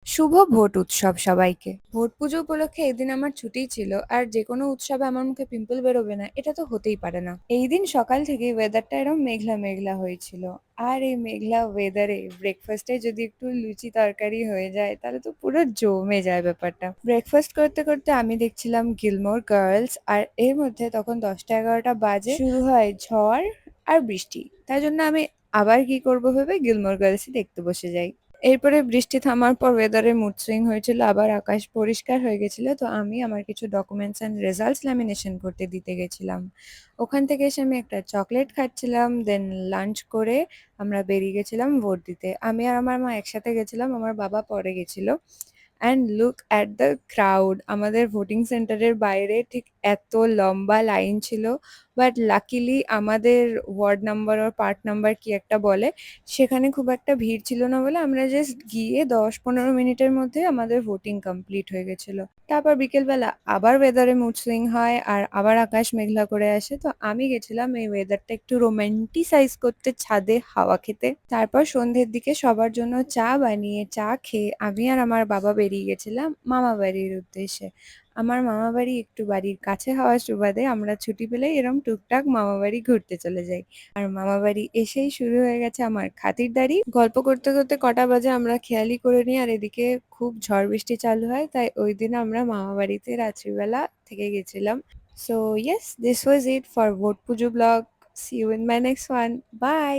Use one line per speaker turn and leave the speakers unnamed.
শুভ vote উৎসব সবাইকে। Vote পুজো উপলক্ষে এদিন আমার ছুটি ছিল, আর যেকোনো উৎসবে আমার মুখে পিম্পল বেরোবে না এটা তো হতেই পারে না। এই দিন সকাল থেকেই ওয়েদারটা এরকম মেঘলা মেঘলা হয়েছিল। আর এই মেঘলা ওয়েদারে ব্রেকফাস্টে যদি একটু লুচি তরকারি হয়ে যায় তাহলে তো পুরো জমে যায় ব্যাপারটা। ব্রেকফাস্ট করতে করতে আমি দেখছিলাম গিলমোর গার্লস, আর এর মধ্যে তখন 10টা 11টা বাজে শুরু হয় ঝড় আর বৃষ্টি। তাই জন্য আমি আবার কি করব ভেবে গিলমোর গার্লসই দেখতে বসে যাই। এরপরে বৃষ্টি থামার পর ওয়েদারের মুড সুইং হয়েছিল, আবার আকাশ পরিষ্কার হয়ে গেছিল। তো আমি আমার কিছু ডকুমেন্টস অ্যান্ড রেজাল্টস ল্যামিনেশন করতে দিতে গেছিলাম। ওখান থেকে এসে আমি একটা চকলেট খাচ্ছিলাম, দেন লাঞ্চ করে আমরা বেরিয়ে গেছিলাম ভোট দিতে। আমি আর আমার মা একসাথে গেছিলাম, আমার বাবা পরে গেছিল। And look at the crowd! আমাদের ভোটিং সেন্টারের বাইরে ঠিক এত লম্বা লাইন ছিল। বাট লাকিলি আমাদের ওয়ার্ড নাম্বার আর পার্ট নাম্বার কি একটা বলে, সেখানে খুব একটা ভিড় ছিল না বলে আমরা জাস্ট গিয়ে 10-15 মিনিটের মধ্যে আমাদের ভোটিং কমপ্লিট হয়ে গেছিল। তারপর বিকেলবেলা আবার ওয়েদারে মুড সুইং হয় আর আবার আকাশ মেঘলা করে আসে। তো আমি গেছিলাম এই ওয়েদারটা একটু রোমান্টিসাইজ করতে ছাদে হাওয়া খেতে। তারপর সন্ধ্যের দিকে সবার জন্য চা বানিয়ে চা খেয়ে আমি আর আমার বাবা বেরিয়ে গেছিলাম মামা বাড়ির উদ্দেশ্যে। আমার মামা বাড়ি একটু বাড়ির কাছে হওয়ার সুবাদে আমরা ছুটি পেলেই এরম টুকটাক মামা বাড়ি ঘুরতে চলে যাই। আর মামা বাড়ি এসেই শুরু হয়ে গেছে আমার খাতিরদারি। গল্প করতে করতে কটা বাজে আমরা খেয়ালই করিনি, আর এদিকে খুব ঝড় বৃষ্টি চালু হয়। তাই ওই দিন আমরা মামা বাড়িতে রাত্রিবেলা থেকে গেছিলাম। So yes, this was it for ভোট Puja blog. See you in my next one. By.